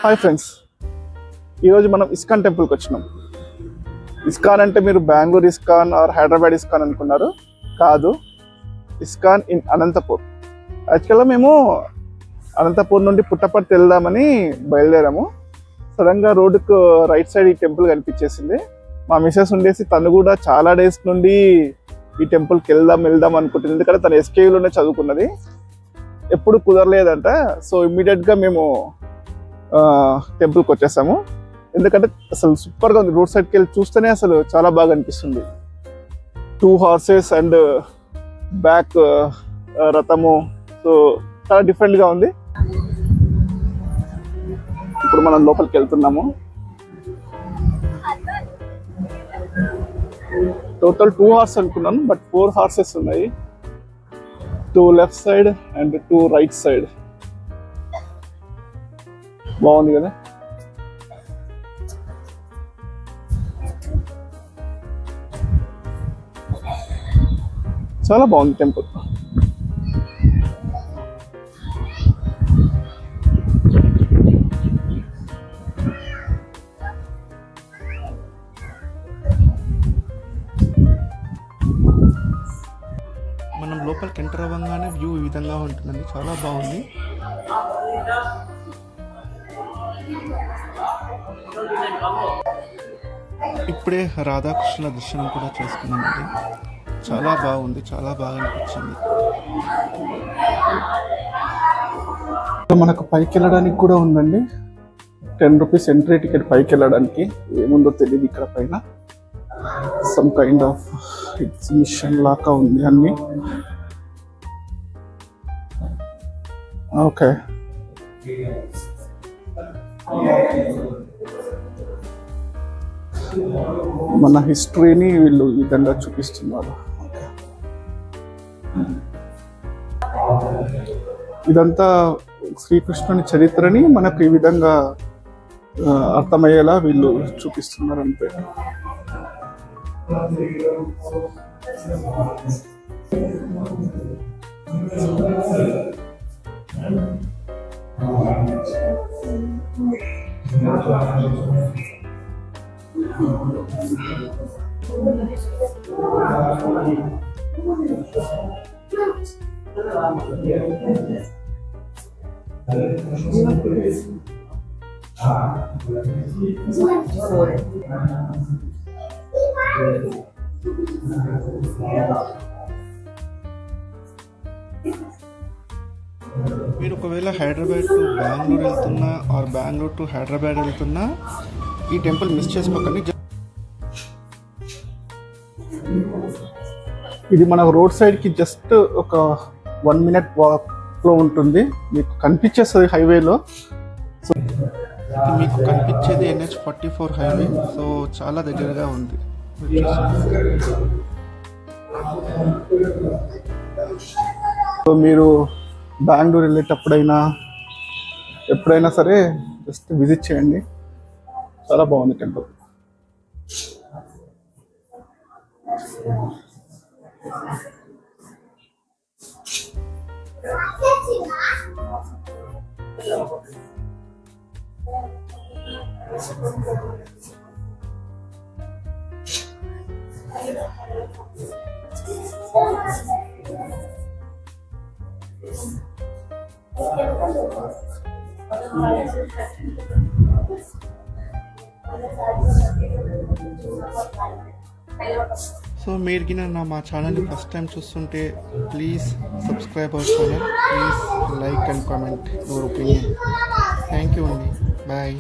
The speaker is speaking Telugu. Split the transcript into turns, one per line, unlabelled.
హాయ్ ఫ్రెండ్స్, ఈరోజు మనం ఇస్కాన్ టెంపుల్కి వచ్చినాం. ఇస్కాన్ అంటే మీరు Bengaluru ISKCON or Hyderabad ISKCON అనుకున్నారు. కాదు, ఇస్కాన్ ఇన్ అనంతపూర్. యాక్చువల్గా మేము అనంతపూర్ నుండి పుట్టపర్తి వెళ్దామని బయలుదేరాము. సడన్గా రోడ్డుకు రైట్ సైడ్ ఈ టెంపుల్ కనిపించేసింది. మా మిసెస్ ఉండేసి తను కూడా చాలా డేస్ నుండి ఈ టెంపుల్కి వెళ్దాం అనుకుంటుంది. ఎందుకంటే తను ఎస్కేయూలోనే చదువుకున్నది, ఎప్పుడు కుదరలేదంట. సో ఇమ్మీడియట్గా మేము టెంపుల్కి వచ్చేసాము. ఎందుకంటే అసలు సూపర్గా ఉంది. రోడ్ సైడ్కి వెళ్ళి చూస్తేనే అసలు చాలా బాగా అనిపిస్తుంది. 2 horses అండ్ బ్యాక్ రథము, సో చాలా డిఫరెంట్గా ఉంది. ఇప్పుడు మనం లోపలికి వెళ్తున్నాము. టోటల్ 2 horses అనుకున్నాను, బట్ 4 horses ఉన్నాయి. 2 left side and 2 right side. బాగుంది కదా. చాలా బాగుంది టెంపుల్.
మనం లోపలికి ఎంటర్ అవ్వగానే వ్యూ ఈ విధంగా ఉంటుందండి, చాలా బాగుంది. ఇప్పుడే రాధాకృష్ణుల దర్శనం కూడా చేసుకున్నామండి. చాలా బాగుంది, చాలా బాగా అనిపించింది.
మనకు పైకి వెళ్ళడానికి కూడా ఉందండి. 10 rupees ఎంట్రీ టికెట్ పైకి వెళ్ళడానికి. ఏముందో తెలియదు ఇక్కడ పైన. సమ్ కైండ్ ఆఫ్ ఎగ్జిబిషన్ లాగా ఉంది అన్ని. ఓకే, మన హిస్టరీని వీళ్ళు ఈ విధంగా చూపిస్తున్నారు. ఇదంతా శ్రీకృష్ణుని చరిత్రని మనకు ఈ విధంగా అర్థమయ్యేలా వీళ్ళు చూపిస్తున్నారు అంతే.
మీరు ఒకవేళ హైదరాబాద్ టు బెంగళూరు వెళ్తున్నా ఆర్ బెంగళూరు టు హైదరాబాద్ వెళ్తున్నా ఈ టెంపుల్ మిస్ చేసుకోకండి.
ఇది మన రోడ్ సైడ్కి జస్ట్ ఒక 1 minute వాక్లో ఉంటుంది. మీకు కనిపించేస్తుంది హైవేలో. సో
మీకు కనిపించేది NH-44 హైవే. సో చాలా దగ్గరగా ఉంది.
సో మీరు బెంగళూరు వెళ్ళేటప్పుడైనా ఎప్పుడైనా సరే జస్ట్ విజిట్ చేయండి. చాలా బాగుంది టెంపుల్.
సో మీరు గిన మా ఛానల్ని ఫస్ట్ టైం చూస్తుంటే please subscribe our channel. Please like and comment your opinion. Thank you అండి. బాయ్.